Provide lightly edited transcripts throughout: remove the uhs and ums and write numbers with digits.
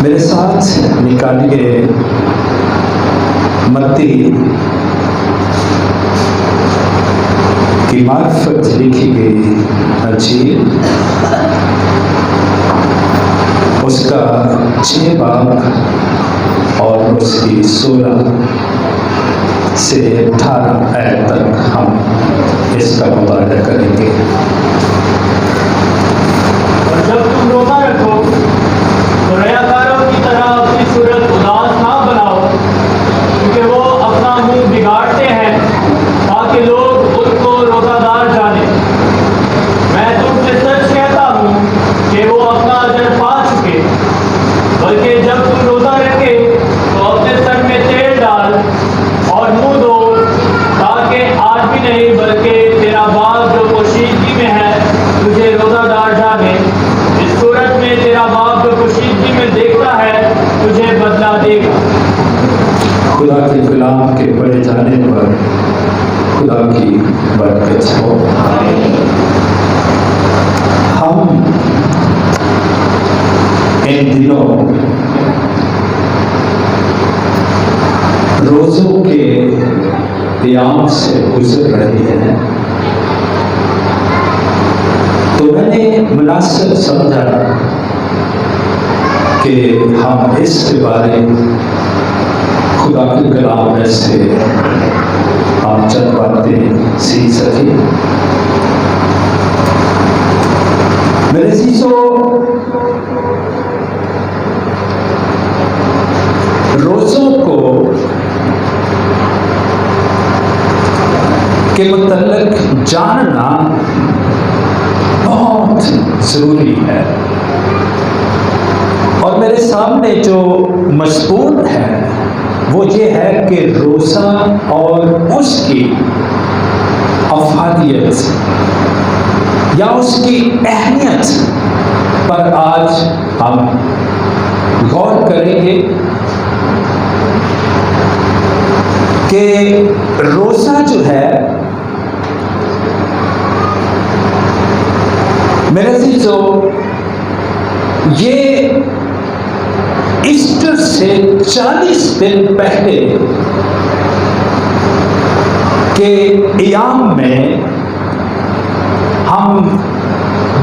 میرے ساتھ نکالیے متی کی معرفت لکھی گئی انجیل، اس کا 6 باب اور اس کی 16 سے 18 آیت تک ہم اس کا مطالعہ کریں گے۔ اور جب تم روزہ رکھو تو ریاکاروں کی طرح اپنی صورت اداس نہ بناؤ، کیونکہ وہ اپنا منہ بگاڑتے ہیں تاکہ لوگ ان کو روزہ دار جانیں۔ میں تم سے سچ کہتا ہوں کہ وہ اپنا اجر پا چکے۔ بلکہ جب تم روزہ رکھے تو اپنے سر میں تیل ڈال اور منہ دھو، تاکہ آج بھی نہیں بلکہ تیرا باپ جو پوشیدگی میں ہے تجھے روزہ دار جانے۔ اس صورت میں تیرا باپ جو پوشیدگی میں دیکھتا ہے تجھے بدلہ دے گا۔ خدا کے کلام کے پڑھے جانے پر خدا کی برکت ہو۔ ہم ان دنوں روزوں کے قیام سے گزر رہے ہیں، تو میں نے مناسب سمجھا کہ ہم اس کے بارے خدا کے کلام میں سے ہم چند باتیں سیکھ سکیں۔ میرے عزیزو، روزوں کو کے متعلق جاننا بہت ضروری ہے، اور میرے سامنے جو مضمون ہے وہ یہ ہے کہ روزہ اور اس کی افادیت یا اس کی اہمیت پر آج ہم غور کریں گے کہ روزہ جو ہے میرے عزیزو، یہ ایسٹر سے 40 دن پہلے کے ایام میں ہم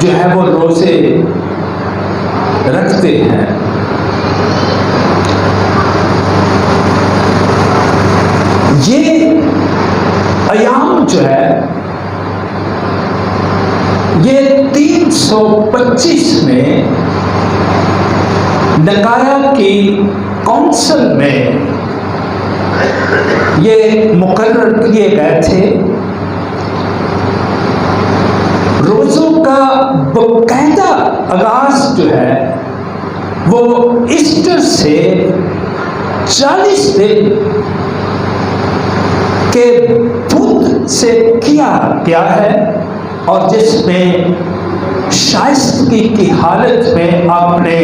جو ہے وہ روزے رکھتے ہیں۔ یہ ایام جو ہے یہ 325 میں نکایا کی کونسل میں یہ مقرر کیے گئے تھے۔ روزوں کا باقاعدہ آغاز جو ہے وہ ایسٹر سے 40 دن کے بدھ سے کیا گیا ہے، اور جس میں شائستگی کی حالت میں اپنے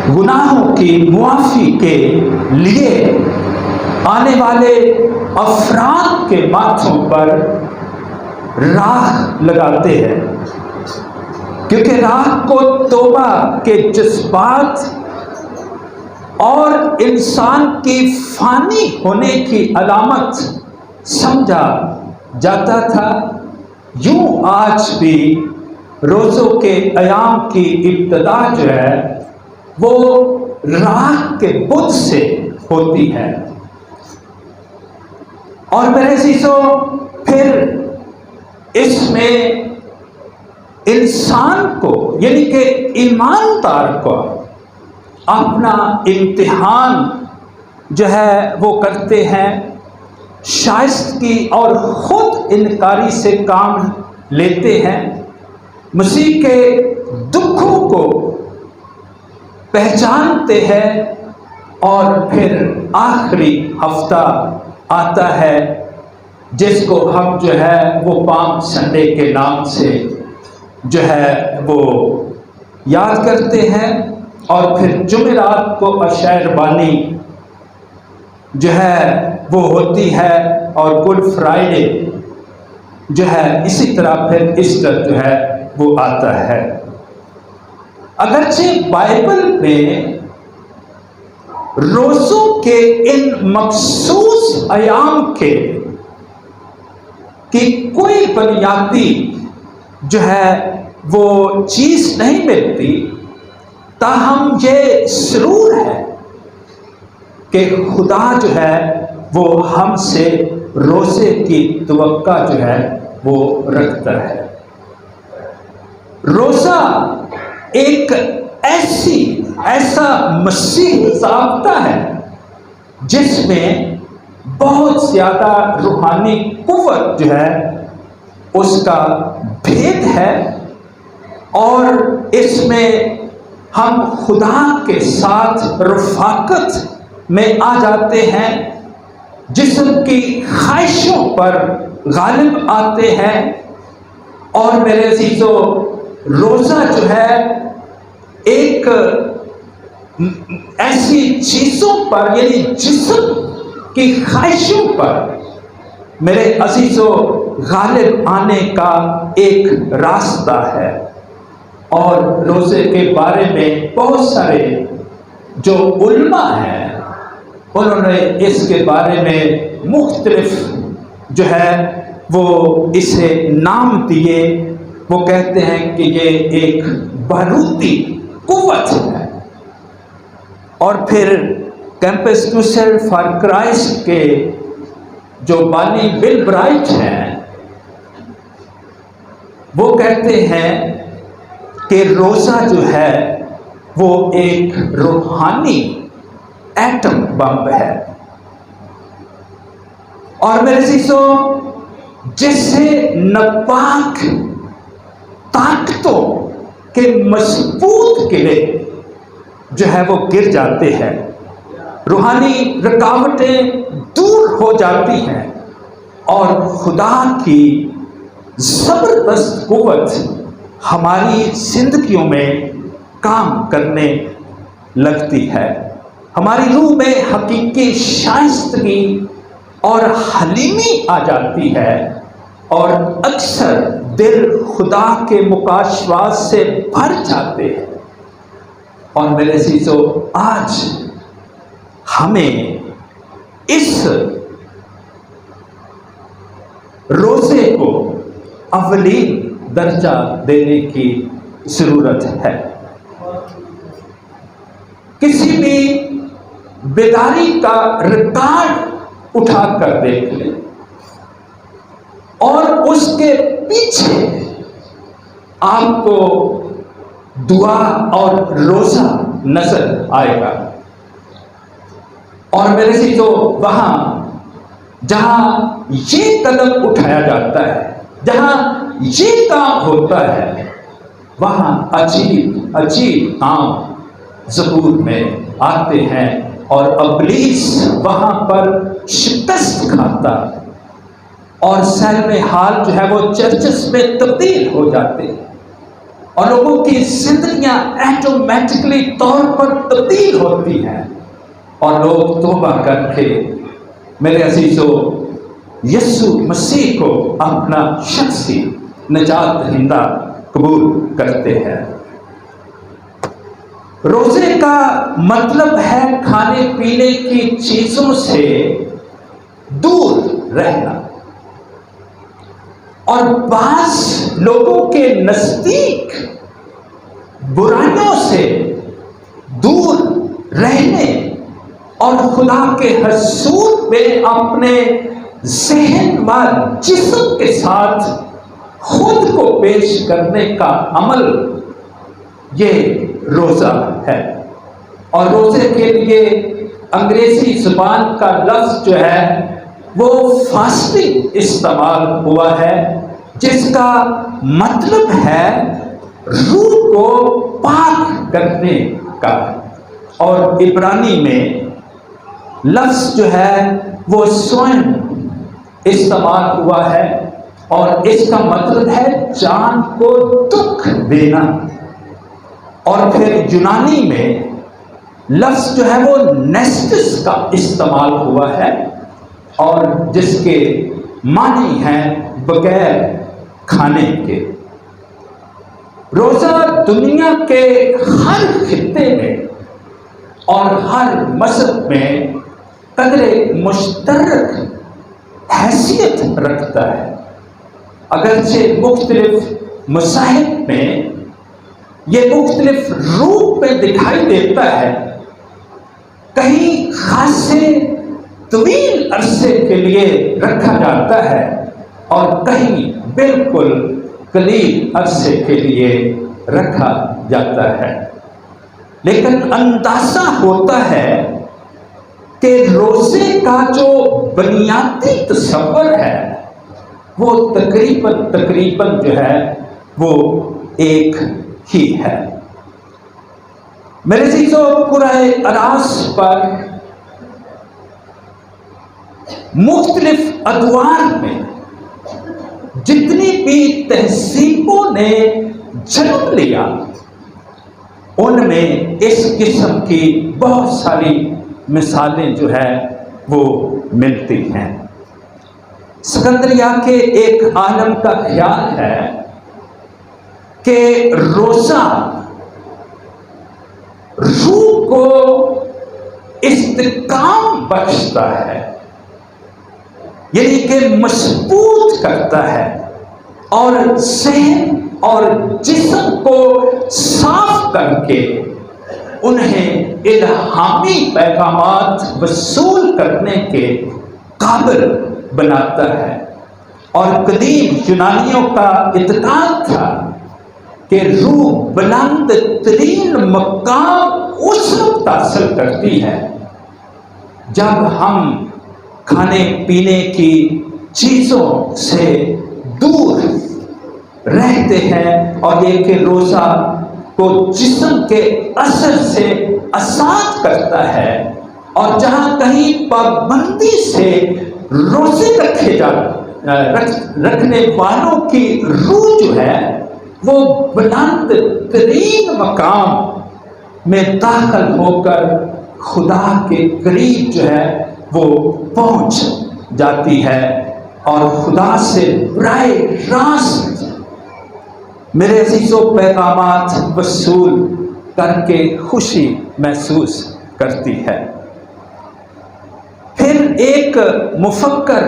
گناہوں کی معافی کے لیے آنے والے افراد کے ماتھوں پر راکھ لگاتے ہیں، کیونکہ راکھ کو توبہ کے جذبات اور انسان کی فانی ہونے کی علامت سمجھا جاتا تھا۔ یوں آج بھی روزوں کے ایام کی ابتدا جو ہے وہ راکھ کے بدھ سے ہوتی ہے، اور میرے عزیزو پھر اس میں انسان کو یعنی کہ ایماندار کو اپنا امتحان جو ہے وہ کرتے ہیں، شائستگی اور خود انکاری سے کام لیتے ہیں، مسیح کے دکھوں کو پہچانتے ہیں، اور پھر آخری ہفتہ آتا ہے جس کو ہم جو ہے وہ پام سنڈے کے نام سے جو ہے وہ یاد کرتے ہیں، اور پھر جمعرات کو عشائر بانی جو ہے وہ ہوتی ہے، اور گڈ فرائیڈے جو ہے اسی طرح پھر ایسٹر جو ہے وہ آتا ہے۔ اگرچہ بائبل میں روزوں کے ان مخصوص ایام کے کہ کوئی بنیادی جو ہے وہ چیز نہیں ملتی، تاہم یہ ضرور ہے کہ خدا جو ہے وہ ہم سے روزے کی توقع جو ہے وہ رکھتا ہے۔ روزہ ایک ایسا مسیح ضابطہ ہے جس میں بہت زیادہ روحانی قوت جو ہے اس کا بھید ہے، اور اس میں ہم خدا کے ساتھ رفاقت میں آ جاتے ہیں، جسم کی خواہشوں پر غالب آتے ہیں۔ اور میرے عزیزو، روزہ جو ہے ایک ایسی چیزوں پر، یعنی جسم کی خواہشوں پر میرے عزیزو غالب آنے کا ایک راستہ ہے۔ اور روزے کے بارے میں بہت سارے جو علماء ہیں انہوں نے اس کے بارے میں مختلف جو ہے وہ اسے نام دیے۔ وہ کہتے ہیں کہ یہ ایک باروتی قوت ہے۔ اور پھر کیمپس کروسیڈ فار کرائسٹ کے جو بانی بل برائٹ ہیں وہ کہتے ہیں کہ روزہ جو ہے وہ ایک روحانی ایٹم بم ہے، اور میرے عزیزو جس سے ناپاک طاقتوں کے مضبوط قلعے جو ہے وہ گر جاتے ہیں، روحانی رکاوٹیں دور ہو جاتی ہیں، اور خدا کی زبردست قوت ہماری زندگیوں میں کام کرنے لگتی ہے۔ ہماری روح میں حقیقی شائستگی اور حلیمی آ جاتی ہے، اور اکثر دل خدا کے مکاشفات سے بھر جاتے ہیں۔ اور میرے عزیزو، آج ہمیں اس روزے کو اولین درجہ دینے کی ضرورت ہے۔ کسی بھی بیداری کا ریکارڈ اٹھا کر دیکھ لیں اور اس کے پیچھے آپ کو دعا اور روزہ نظر آئے گا۔ اور میرے سے تو وہاں جہاں یہ قدم اٹھایا جاتا ہے، جہاں یہ کام ہوتا ہے، وہاں عجیب عجیب کام ظہور میں آتے ہیں، اور ابلیس وہاں پر شکست کھاتا، اور سیل میں حال جو ہے وہ چرچز میں تبدیل ہو جاتے ہیں، اور لوگوں کی زندگیاں ایٹومیٹکلی طور پر تبدیل ہوتی ہیں، اور لوگ توبہ کر کے میرے عزیزو یسوع مسیح کو اپنا شخصی نجات دہندہ قبول کرتے ہیں۔ روزے کا مطلب ہے کھانے پینے کی چیزوں سے دور رہنا، اور بعض لوگوں کے نزدیک برائیوں سے دور رہنے اور خدا کے حضور میں اپنے ذہن و جسم کے ساتھ خود کو پیش کرنے کا عمل یہ روزہ ہے۔ اور روزے کے لیے انگریزی زبان کا لفظ جو ہے وہ فاسٹنگ استعمال ہوا ہے، جس کا مطلب ہے روح کو پاک کرنے کا، اور عبرانی میں لفظ جو ہے وہ سوئم استعمال ہوا ہے، اور اس کا مطلب ہے جان کو دکھ دینا۔ اور پھر یونانی میں لفظ جو ہے وہ نیسٹس کا استعمال ہوا ہے، اور جس کے معنی ہیں بغیر کھانے کے۔ روزہ دنیا کے ہر خطے میں اور ہر مذہب میں قدر مشترک حیثیت رکھتا ہے، اگرچہ مختلف مذاہب میں یہ مختلف روپ میں دکھائی دیتا ہے، کہیں خاصے طویل عرصے کے لیے رکھا جاتا ہے اور کہیں بالکل قلیل عرصے کے لیے رکھا جاتا ہے، لیکن اندازہ ہوتا ہے کہ روزے کا جو بنیادی تصور ہے وہ تقریباً جو ہے وہ ایک ہی ہے۔ میرے عزیزو، قرآن اراس پر مختلف ادوار میں جتنی بھی تہذیبوں نے جنم لیا، ان میں اس قسم کی بہت ساری مثالیں جو ہے وہ ملتی ہیں۔ سکندریہ کے ایک عالم کا خیال ہے کہ روزہ روح کو استحکام بخشتا ہے، یعنی کہ مضبوط کرتا ہے اور ذہن اور جسم کو صاف کر کے انہیں الہامی پیغامات وصول کرنے کے قابل بناتا ہے۔ اور قدیم یونانیوں کا اعتقاد تھا کہ روح بلند ترین مقام اس وقت حاصل کرتی ہے جب ہم کھانے پینے کی چیزوں سے دور رہتے ہیں، اور یہ کہ روزہ کو جسم کے اثر سے آزاد کرتا ہے، اور جہاں کہیں پابندی سے روزے رکھنے والوں کی روح جو ہے وہ بلند ترین مقام میں داخل ہو کر خدا کے قریب جو ہے وہ پہنچ جاتی ہے اور خدا سے براہ راست میرے عزیزو پیغامات وصول کر کے خوشی محسوس کرتی ہے۔ پھر ایک مفکر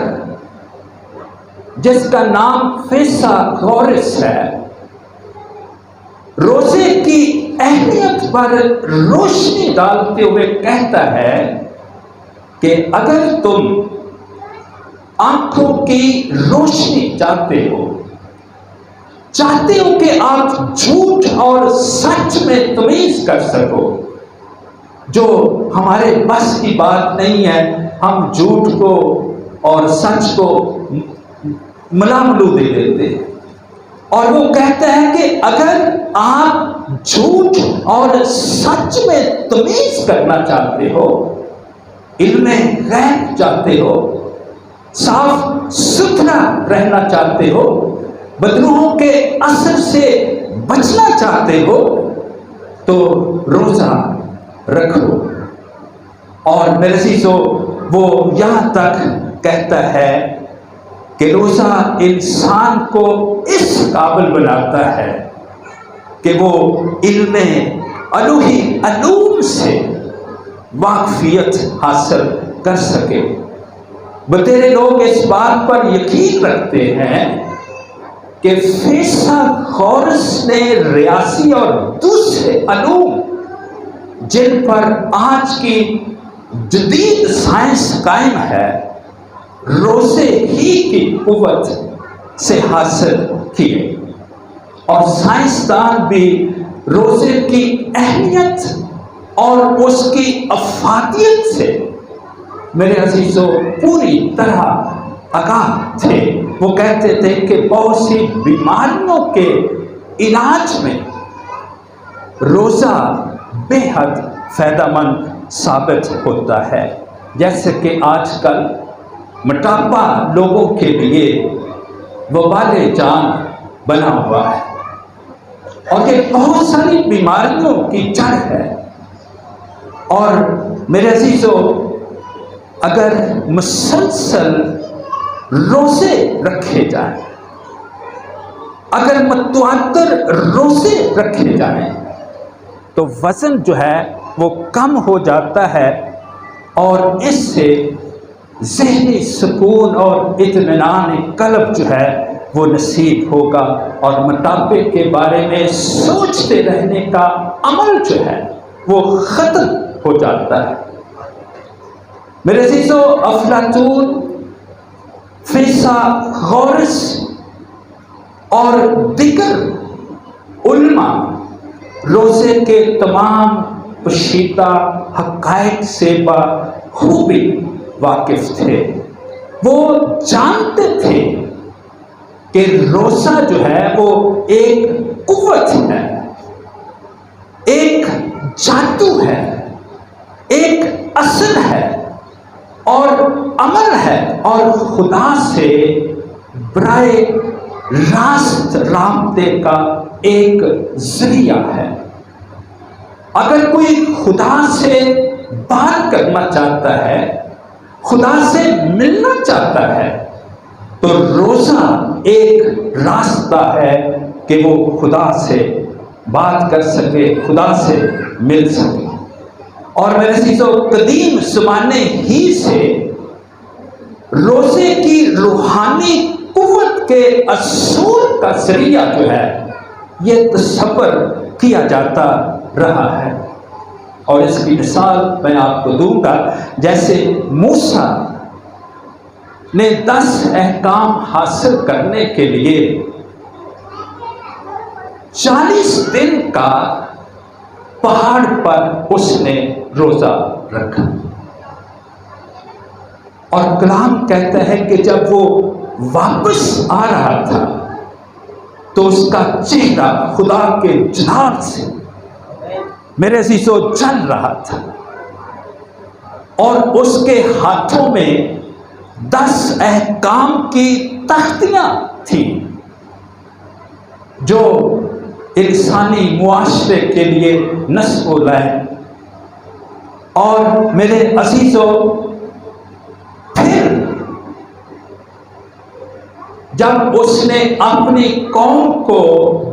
جس کا نام فیثاغورس ہے، روزے کی اہمیت پر روشنی ڈالتے ہوئے کہتا ہے کہ اگر تم آنکھوں کی روشنی چاہتے ہو کہ آپ جھوٹ اور سچ میں تمیز کر سکو، جو ہمارے بس کی بات نہیں ہے، ہم جھوٹ کو اور سچ کو ملا ملو دے دیتے ہیں، اور وہ کہتا ہے کہ اگر آپ جھوٹ اور سچ میں تمیز کرنا چاہتے ہو، علم غیب چاہتے ہو، صاف ستھرا رہنا چاہتے ہو، بدروحوں کے اثر سے بچنا چاہتے ہو، تو روزہ رکھو۔ اور میرے عزیزو، وہ یہاں تک کہتا ہے کہ روزہ انسان کو اس قابل بناتا ہے کہ وہ علم الوہی علوم سے واقفیت حاصل کر سکے۔ بتیرے لوگ اس بات پر یقین رکھتے ہیں کہ فیثاغورس نے ریاضی اور دوسرے علوم جن پر آج کی جدید سائنس قائم ہے، روزے ہی کی قوت سے حاصل کیے، اور سائنسدان بھی روزے کی اہمیت اور اس کی افادیت سے میرے عزیزو پوری طرح آگاہ تھے۔ وہ کہتے تھے کہ بہت سی بیماریوں کے علاج میں روزہ بے حد فائدہ مند ثابت ہوتا ہے، جیسے کہ آج کل موٹاپا لوگوں کے لیے وبال جان بنا ہوا ہے، اور یہ بہت ساری بیماریوں کی جڑ ہے۔ اور میرے عزیزو، اگر مسلسل روزے رکھے جائیں، اگر متواتر روزے رکھے جائیں، تو وزن جو ہے وہ کم ہو جاتا ہے اور اس سے ذہنی سکون اور اطمینان قلب جو ہے وہ نصیب ہوگا، اور موٹاپے کے بارے میں سوچتے رہنے کا عمل جو ہے وہ ختم ہو جاتا ہے۔ میرے عزیزو، افلاطون، فیثاغورس اور دیگر علماء روزے کے تمام پوشیدہ حقائق سے بخوبی واقف تھے۔ وہ جانتے تھے کہ روزہ جو ہے وہ ایک قوت ہے، ایک جادو ہے، ایک اثر ہے اور عمل ہے، اور خدا سے براہ راست رابطے کا ایک ذریعہ ہے۔ اگر کوئی خدا سے بات کرنا چاہتا ہے، خدا سے ملنا چاہتا ہے، تو روزہ ایک راستہ ہے کہ وہ خدا سے بات کر سکے، خدا سے مل سکے۔ اور میرے عزیزو، قدیم زمانے ہی سے روزے کی روحانی قوت کے اصول کا ذریعہ جو ہے یہ تصور کیا جاتا رہا ہے، اور اس کی مثال میں آپ کو دوں گا۔ جیسے موسیٰ نے 10 احکام حاصل کرنے کے لیے 40 دن کا پہاڑ پر اس نے روزہ رکھا، اور کلام کہتا ہے کہ جب وہ واپس آ رہا تھا تو اس کا چہرہ خدا کے جلال سے میرے عزیزو جل رہا تھا، اور اس کے ہاتھوں میں 10 احکام کی تختیاں تھیں جو انسانی معاشرے کے لیے نصب و لائے۔ اور میرے عزیزو، پھر جب اس نے اپنی قوم کو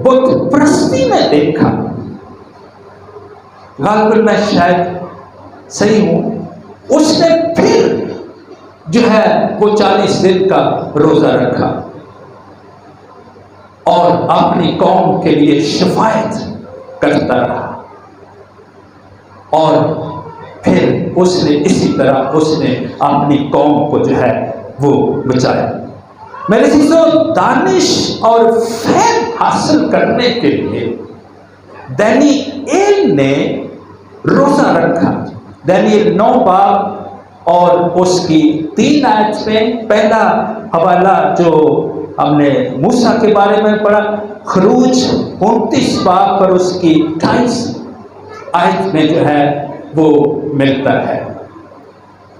بت پرستی میں دیکھا، غالباً میں شاید صحیح ہوں، اس نے پھر جو ہے وہ 40 دن کا روزہ رکھا اور اپنی قوم کے لیے شفاعت کرتا رہا، اور پھر اس نے اسی طرح اس نے اپنی قوم کو جو ہے وہ بچایا۔ میرے عزیزو، دانش اور فہم حاصل کرنے کے لیے دانیئیل نے روزہ رکھا۔ دانیئیل 9 باب اور اس کی 3 آیت میں پہلا حوالہ جو ہم نے موسیٰ کے بارے میں پڑھا، خروج 29 باب پر اس کی 28 آیت میں جو ہے وہ ملتا ہے۔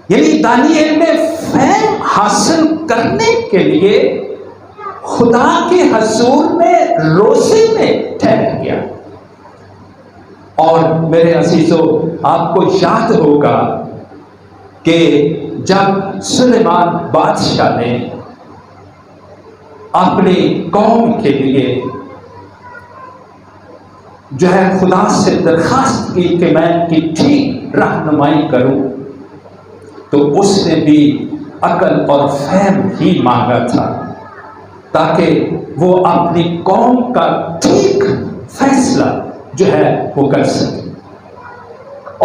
یعنی دانیئیل نے فہم حاصل کرنے کے لیے خدا کے حضور میں روزے میں ٹھہر گیا۔ اور میرے عزیزو، آپ کو یاد ہوگا کہ جب سلیمان بادشاہ نے اپنی قوم کے لیے جو ہے خدا سے درخواست کی کہ میں ان کی ٹھیک رہنمائی کروں، تو اس نے بھی عقل اور فہم ہی مانگا تھا تاکہ وہ اپنی قوم کا ٹھیک فیصلہ جو ہے وہ کر سکے۔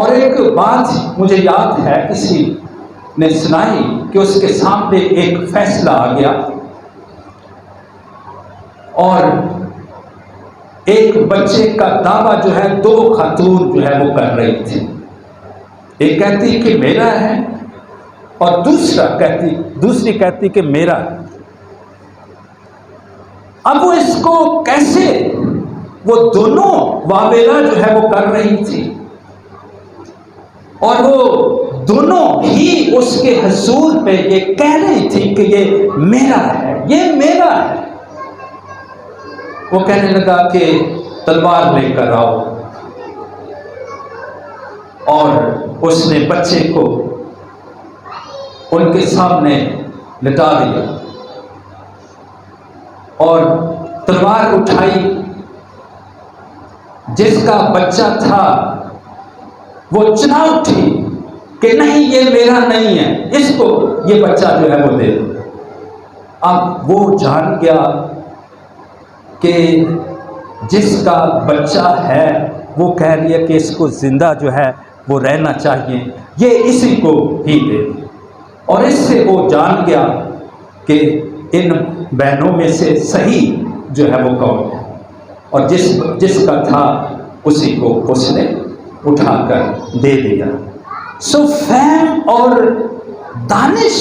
اور ایک بات مجھے یاد ہے، کسی نے سنائی کہ اس کے سامنے ایک فیصلہ آ گیا، اور ایک بچے کا دعویٰ جو ہے 2 خاتون جو ہے وہ کر رہی تھی۔ ایک کہتی کہ میرا ہے، اور دوسری کہتی کہ میرا۔ اب وہ اس کو کیسے، وہ دونوں واویلا جو ہے وہ کر رہی تھی، اور وہ دونوں ہی اس کے حضور پہ یہ کہہ رہی تھی کہ یہ میرا ہے، یہ میرا ہے۔ وہ کہنے لگا کہ تلوار لے کر آؤ، اور اس نے بچے کو ان کے سامنے لٹا دیا اور تلوار اٹھائی۔ جس کا بچہ تھا وہ چناؤ تھی کہ نہیں یہ میرا نہیں ہے، اس کو یہ بچہ جو ہے وہ دے دو۔ اب وہ جان گیا کہ جس کا بچہ ہے وہ کہہ رہی ہے کہ اس کو زندہ جو ہے وہ رہنا چاہیے، یہ اسی کو ہی دے دو۔ اور اس سے وہ جان گیا کہ ان بہنوں میں سے صحیح جو ہے وہ کون ہے، اور جس کا تھا اسی کو اس نے اٹھا کر دے دیا۔ سو فہم اور دانش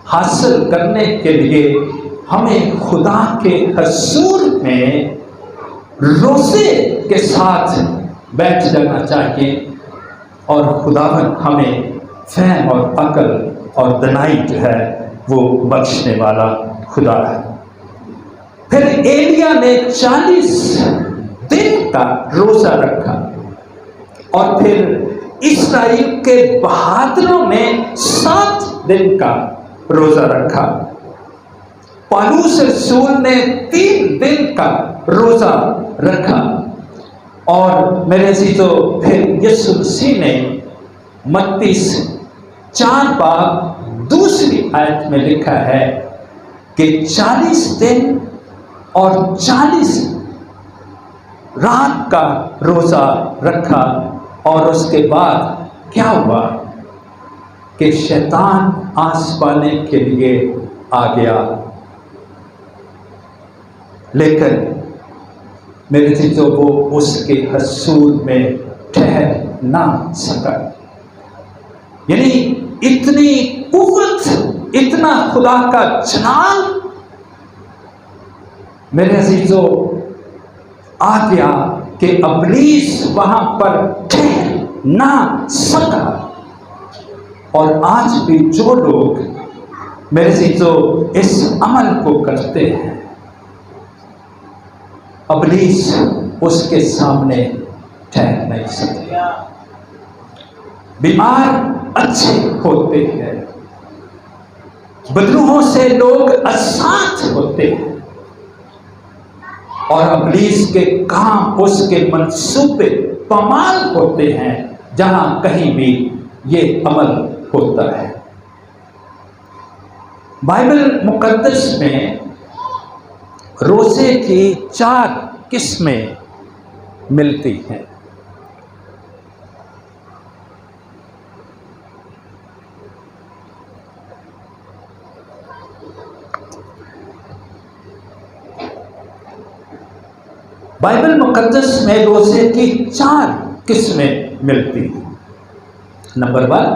حاصل کرنے کے لیے ہمیں خدا کے حضور میں روزے کے ساتھ بیٹھ جانا چاہیے، اور خداوند ہمیں فہم اور عقل اور دانائی جو ہے وہ بخشنے والا خدا ہے۔ پھر ایلیا نے 40 دن کا روزہ رکھا، اور پھر اسرائیل کے بہادروں نے 7 دن کا روزہ رکھا۔ پالوس رسول نے 3 دن کا روزہ رکھا، اور میرے عزیزو پھر یسوع مسیح نے متی 4 باب دوسری آیت میں لکھا ہے کہ 40 دن اور 40 رات کا روزہ رکھا، اور اس کے بعد کیا ہوا کہ شیطان آس پانے کے لیے آ گیا، لیکن میرے چیزوں وہ اس کے حضور میں ٹھہر نہ سکا۔ یعنی اتنی قوت، اتنا خدا کا جلال میرے عزیزوں آ گیا کہ ابلیس وہاں پر ٹھہر نہ سکا۔ اور آج بھی جو لوگ میرے عزیزوں اس عمل کو کرتے ہیں، ابلیس اس کے سامنے ٹھہر نہیں سکتے۔ بیمار اچھے ہوتے ہیں، بدروحوں سے لوگ آزاد ہوتے ہیں، اور ابلیس کے کام، اس کے منصوبے پامال ہوتے ہیں جہاں کہیں بھی یہ عمل ہوتا ہے۔ بائبل مقدس میں روزے کی 4 قسمیں ملتی ہیں۔ بائبل مقدس میں روزے کی 4 قسمیں ملتی ہیں۔ نمبر 1،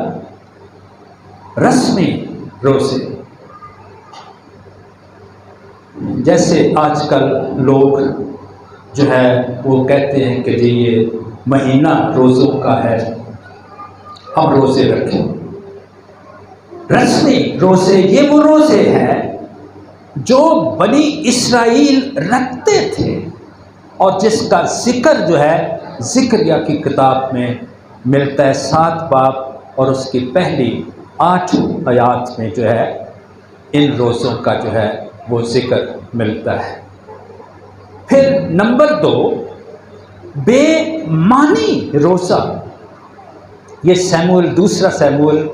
رسمی روزے، جیسے آج کل لوگ جو ہے وہ کہتے ہیں کہ جی یہ مہینہ روزوں کا ہے، ہم روزے رکھیں۔ رسمی روزے یہ وہ روزے ہیں جو بنی اسرائیل رکھتے تھے، اور جس کا ذکر جو ہے ذکریہ کی کتاب میں ملتا ہے 7 باب اور اس کی پہلی 8 آیات میں جو ہے ان روزوں کا جو ہے وہ ذکر ملتا ہے۔ پھر نمبر 2، بے معنی روزہ، یہ دوسرا سیموئیل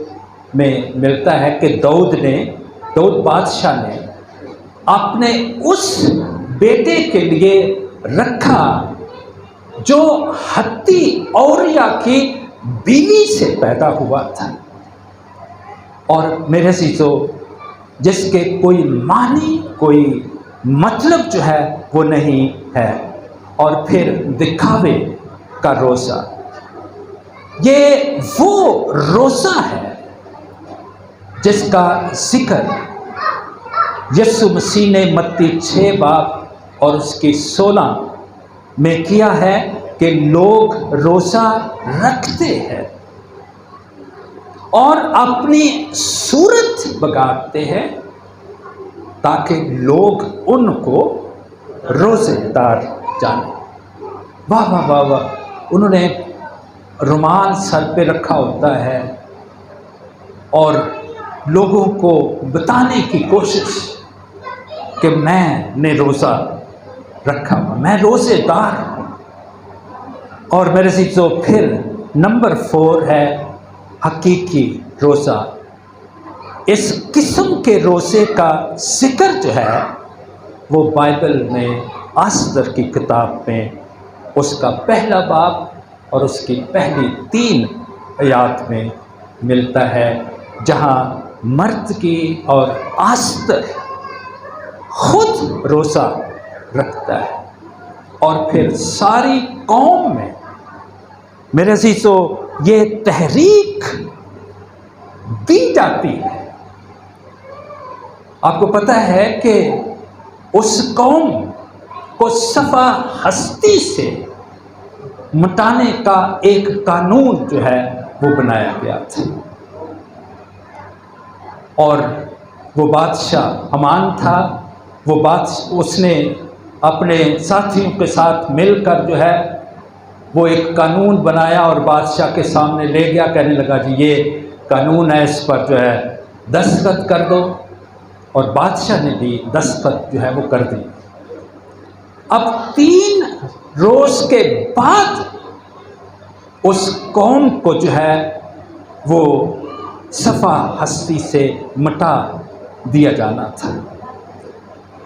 میں ملتا ہے کہ داؤد بادشاہ نے اپنے اس بیٹے کے لیے رکھا جو ہتی اوریا کی بیوی سے پیدا ہوا تھا، اور میرے عزیزو جس کے کوئی معنی، کوئی مطلب جو ہے وہ نہیں ہے۔ اور پھر دکھاوے کا روزہ، یہ وہ روزہ ہے جس کا ذکر یسوع مسیح نے متی 6 باب اور اس کی 16 میں کیا ہے کہ لوگ روزہ رکھتے ہیں اور اپنی صورت بگاڑتے ہیں تاکہ لوگ ان کو روزے دار جانیں۔ واہ واہ واہ واہ، انہوں نے رومال سر پہ رکھا ہوتا ہے اور لوگوں کو بتانے کی کوشش کہ میں نے روزہ رکھا ہوا، میں روزے دار ہوں۔ اور میرے عزیزو پھر نمبر 4 ہے حقیقی روزہ۔ اس قسم کے روزے کا ذکر جو ہے وہ بائبل میں آسر کی کتاب میں اس کا پہلا باب اور اس کی پہلی 3 آیات میں ملتا ہے، جہاں مرد کی اور آستر خود روزہ رکھتا ہے اور پھر ساری قوم میں میرے عزیزو یہ تحریک دی جاتی ہے۔ آپ کو پتہ ہے کہ اس قوم کو صفا ہستی سے مٹانے کا ایک قانون جو ہے وہ بنایا گیا تھا، اور وہ بادشاہ حمان تھا، اس نے اپنے ساتھیوں کے ساتھ مل کر جو ہے وہ ایک قانون بنایا اور بادشاہ کے سامنے لے گیا، کہنے لگا جی یہ قانون ہے، اس پر جو ہے دستخط کر دو، اور بادشاہ نے بھی دستخط جو ہے وہ کر دی۔ اب 3 روز کے بعد اس قوم کو جو ہے وہ صفا ہستی سے مٹا دیا جانا تھا،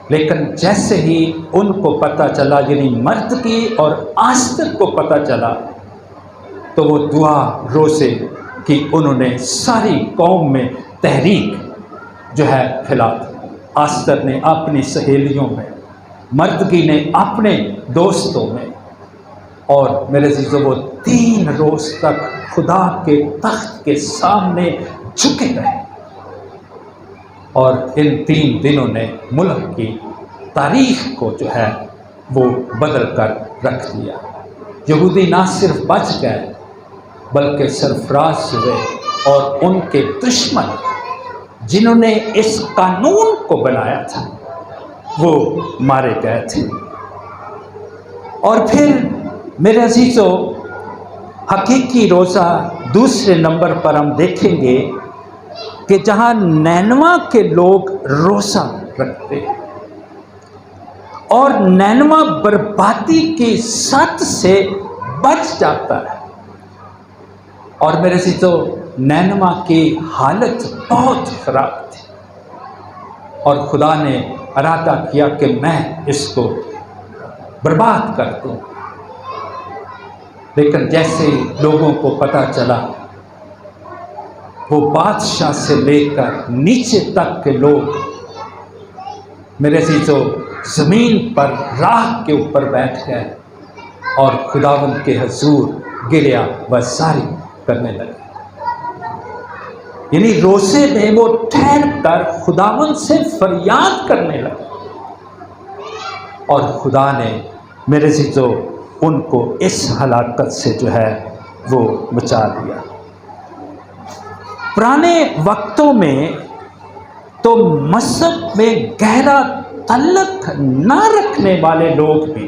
لیکن جیسے ہی ان کو پتہ چلا، یعنی مرد کی اور آستر کو پتہ چلا، تو وہ دعا روزے کی انہوں نے ساری قوم میں تحریک جو ہے پھیلا دی۔ آستر نے اپنی سہیلیوں میں، مردگی نے اپنے دوستوں میں، اور میرے عزیزو وہ 3 روز تک خدا کے تخت کے سامنے جھکے رہے، اور ان 3 دنوں نے ملک کی تاریخ کو جو ہے وہ بدل کر رکھ دیا۔ یہودی نہ صرف بچ گئے بلکہ سرفراز ہوئے، اور ان کے دشمن جنہوں نے اس قانون کو بنایا تھا وہ مارے گئے تھے۔ اور پھر میرے عزیزو حقیقی روزہ دوسرے نمبر پر ہم دیکھیں گے کہ جہاں نینوا کے لوگ روزہ رکھتے ہیں اور نینوا بربادی کی سط سے بچ جاتا ہے، اور میرے عزیزو نینوا کی حالت بہت خراب تھی، اور خدا نے ارادہ کیا کہ میں اس کو برباد کر دوں، لیکن جیسے ہی لوگوں کو پتہ چلا، وہ بادشاہ سے لے کر نیچے تک کے لوگ میرے عزیزو زمین پر راہ کے اوپر بیٹھ گئے اور خداوند کے حضور گریہ بازاری کرنے لگے۔ یعنی روزے میں وہ ٹھہر کر خداوند سے فریاد کرنے لگے، اور خدا نے میرے عزیزو ان کو اس ہلاکت سے جو ہے وہ بچا دیا۔ پرانے وقتوں میں تو مذہب میں گہرا تعلق نہ رکھنے والے لوگ بھی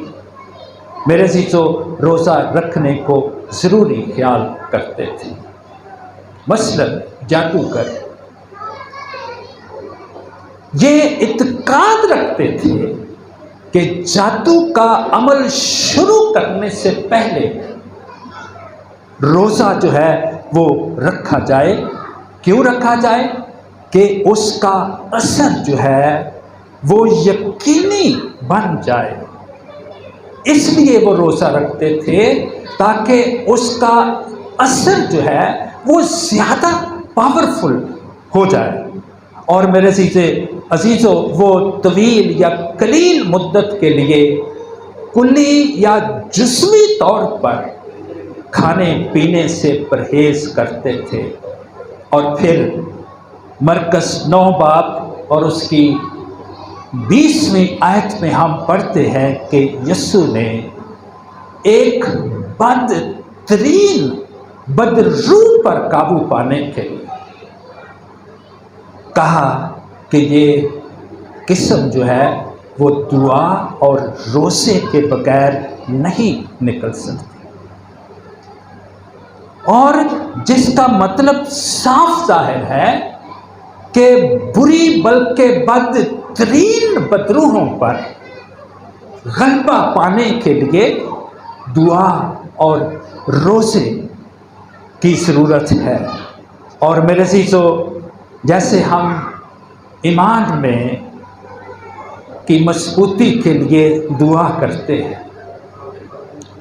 میرے عزیزو روزہ رکھنے کو ضروری خیال کرتے تھے۔ مثلا جادوگر یہ اعتقاد رکھتے تھے کہ جادو کا عمل شروع کرنے سے پہلے روزہ جو ہے وہ رکھا جائے۔ کیوں رکھا جائے؟ کہ اس کا اثر جو ہے وہ یقینی بن جائے، اس لیے وہ روزہ رکھتے تھے تاکہ اس کا اثر جو ہے وہ زیادہ پاورفل ہو جائے، اور میرے عزیزو وہ طویل یا قلیل مدت کے لیے کلی یا جزوی طور پر کھانے پینے سے پرہیز کرتے تھے۔ اور پھر مرکز 9 باب اور اس کی 20ویں آیت میں ہم پڑھتے ہیں کہ یسوع نے ایک بدترین بدروح پر قابو پانے کے لیے کہا کہ یہ قسم جو ہے وہ دعا اور روزے کے بغیر نہیں نکل سکتی، اور جس کا مطلب صاف ظاہر ہے کہ بری بلکہ بدترین بدروحوں پر غلبہ پانے کے لیے دعا اور روزے کی ضرورت ہے۔ اور میرے عزیزو، جیسے ہم ایمان میں کی مضبوطی کے لیے دعا کرتے ہیں،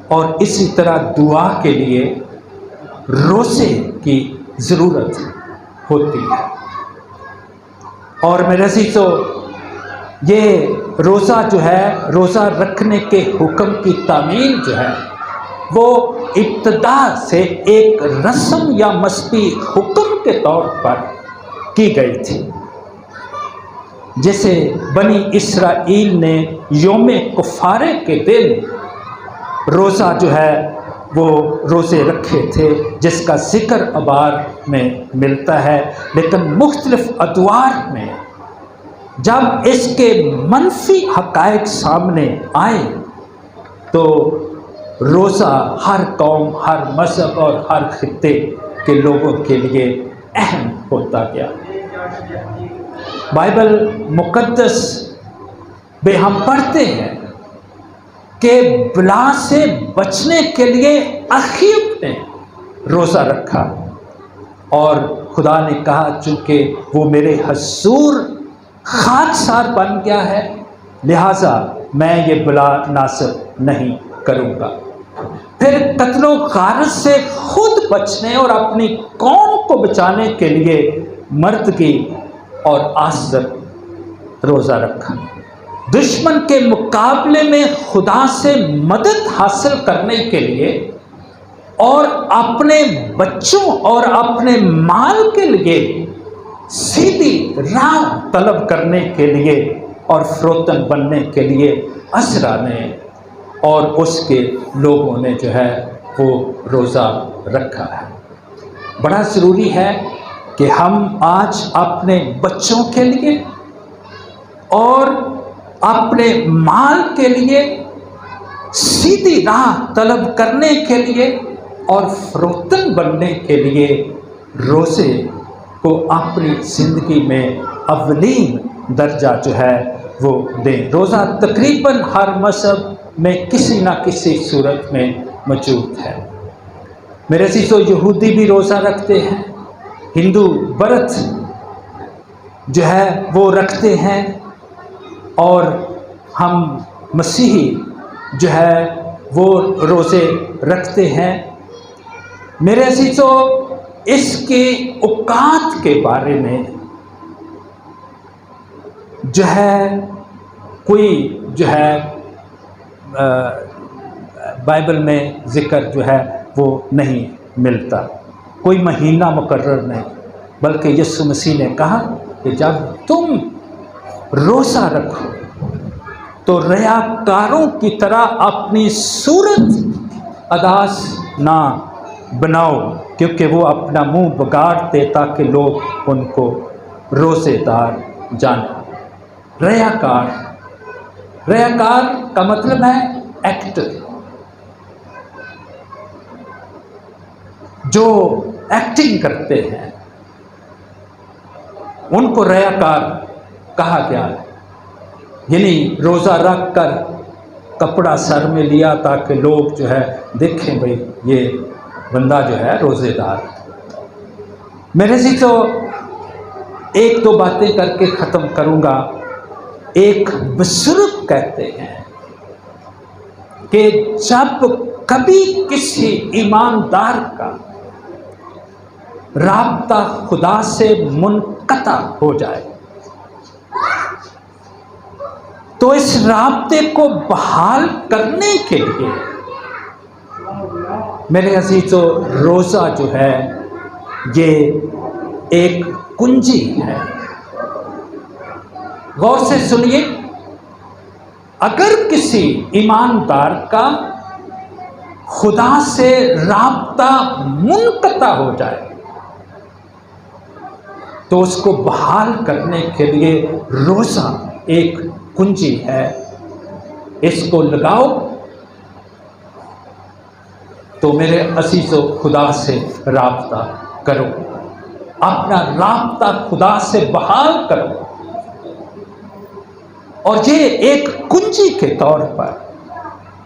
اور اسی طرح دعا کے لیے روزے کی ضرورت ہوتی ہے۔ اور میرے عزیزو، یہ روزہ جو ہے، روزہ رکھنے کے حکم کی تعمیل جو ہے، وہ ابتدا سے ایک رسم یا مذہبی حکم کے طور پر کی گئی تھی۔ جیسے بنی اسرائیل نے یوم کفارے کے دن روزہ جو ہے وہ روزے رکھے تھے، جس کا ذکر ابار میں ملتا ہے، لیکن مختلف ادوار میں جب اس کے منفی حقائق سامنے آئے تو روزہ ہر قوم، ہر مذہب اور ہر خطے کے لوگوں کے لیے اہم ہوتا گیا۔ بائبل مقدس میں ہم پڑھتے ہیں کہ بلا سے بچنے کے لیے اخیب نے روزہ رکھا، اور خدا نے کہا چونکہ وہ میرے حضور خاکسار بن گیا ہے، لہٰذا میں یہ بلا نازل نہیں کروں گا۔ پھر قتل و غارت سے خود بچنے اور اپنی قوم کو بچانے کے لیے مردگی اور آزر روزہ رکھا۔ دشمن کے مقابلے میں خدا سے مدد حاصل کرنے کے لیے اور اپنے بچوں اور اپنے مال کے لیے سیدھی راہ طلب کرنے کے لیے اور فروتن بننے کے لیے عزرا نے اور اس کے لوگوں نے جو ہے وہ روزہ رکھا ہے۔ بڑا ضروری ہے کہ ہم آج اپنے بچوں کے لیے اور اپنے مال کے لیے سیدھی راہ طلب کرنے کے لیے اور فروتن بننے کے لیے روزے کو اپنی زندگی میں اولین درجہ جو ہے وہ دیں۔ روزہ تقریباً ہر مذہب میں کسی نہ کسی صورت میں موجود ہے۔ میرے عزیزو، یہودی بھی روزہ رکھتے ہیں، ہندو برت جو ہے وہ رکھتے ہیں، اور ہم مسیحی جو ہے وہ روزے رکھتے ہیں۔ میرے عزیزو، اس کے اوقات کے بارے میں جو ہے کوئی جو ہے بائبل میں ذکر جو ہے وہ نہیں ملتا، کوئی مہینہ مقرر نہیں، بلکہ یسوع مسیح نے کہا کہ جب تم روزہ رکھو تو ریاکاروں کی طرح اپنی صورت اداس نہ بناؤ، کیونکہ وہ اپنا منہ بگاڑتے تاکہ لوگ ان کو روزے دار جانیں۔ ریاکار کا مطلب ہے ایکٹر، جو ایکٹنگ کرتے ہیں ان کو ریاکار کہا گیا ہے۔ یعنی روزہ رکھ کر کپڑا سر میں لیا تاکہ لوگ جو ہے دیکھیں بھئی یہ بندہ جو ہے روزے دار۔ میرے عزیزو، ایک دو باتیں کر کے ختم کروں گا۔ ایک بزرگ کہتے ہیں کہ جب کبھی کسی ایماندار کا رابطہ خدا سے منقطع ہو جائے تو اس رابطے کو بحال کرنے کے لیے میرے عزیزو روزہ جو ہے یہ ایک کنجی ہے۔ غور سے سنیے، اگر کسی ایماندار کا خدا سے رابطہ منقطع ہو جائے تو اس کو بحال کرنے کے لیے روزہ ایک کنجی ہے۔ اس کو لگاؤ تو میرے عزیزو خدا سے رابطہ کرو، اپنا رابطہ خدا سے بحال کرو۔ اور یہ ایک کنجی کے طور پر،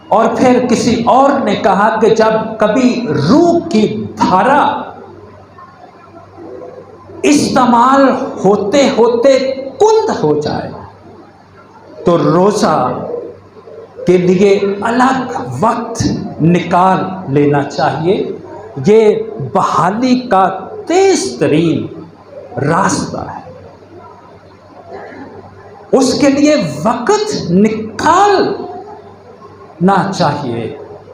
اور پھر کسی اور نے کہا کہ جب کبھی روح کی دھارا استعمال ہوتے ہوتے کند ہو جائے تو روزہ کے لیے الگ وقت نکال لینا چاہیے۔ یہ بحالی کا تیز ترین راستہ ہے، اس کے لیے وقت نکالنا چاہیے۔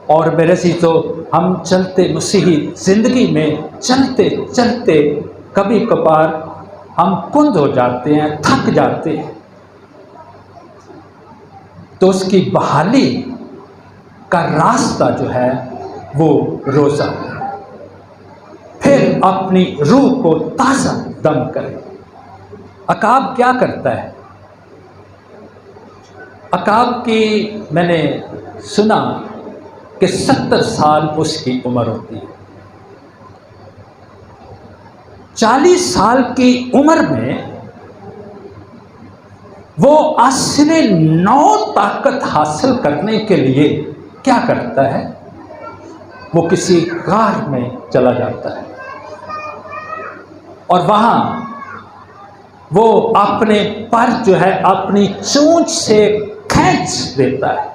اور میرے عزیزو، ہم چلتے مسیحی زندگی میں چلتے چلتے کبھی کبھار ہم کند ہو جاتے ہیں، تھک جاتے ہیں، تو اس کی بحالی کا راستہ جو ہے وہ روزہ ہے۔ پھر اپنی روح کو تازہ دم کرے۔ عقاب کیا کرتا ہے؟ عقاب کی میں نے سنا کہ 70 سال اس کی عمر ہوتی ہے۔ 40 سال کی عمر میں وہ عصر نو طاقت حاصل کرنے کے لیے کیا کرتا ہے؟ وہ کسی غار میں چلا جاتا ہے اور وہاں وہ اپنے پر جو ہے اپنی چونچ سے کھینچ دیتا ہے،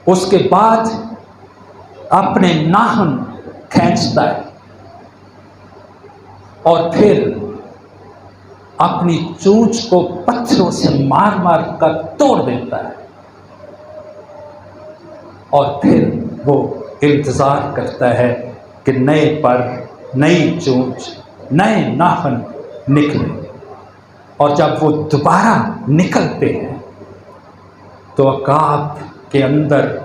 اس کے بعد اپنے ناخن کھینچتا ہے اور پھر اپنی چونچ کو پتھروں سے مار مار کر توڑ دیتا ہے اور پھر وہ انتظار کرتا ہے کہ نئے پر، نئی چونچ، نئے ناخن نکلے۔ اور جب وہ دوبارہ نکلتے ہیں تو عقاب کے اندر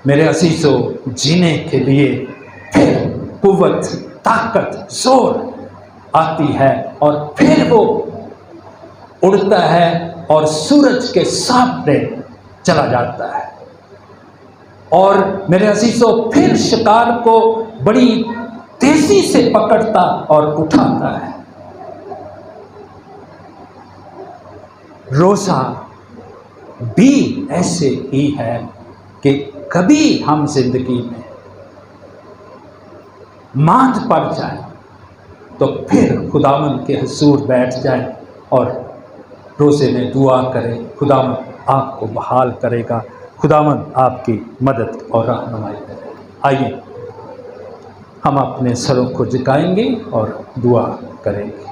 میرے عزیزو جینے کے لیے پھر قوت، طاقت، زور آتی ہے اور پھر وہ اڑتا ہے اور سورج کے سامنے چلا جاتا ہے اور میرے عزیزو پھر شکار کو بڑی تیزی سے پکڑتا اور اٹھاتا ہے۔ روزہ بھی ایسے ہی ہے کہ کبھی ہم زندگی میں ماند پڑ جائیں تو پھر خداوند کے حضور بیٹھ جائیں اور روزے میں دعا کریں، خداوند آپ کو بحال کرے گا، خداوند آپ کی مدد اور رہنمائی کرے گا۔ آئیے ہم اپنے سروں کو جھکائیں گے اور دعا کریں گے۔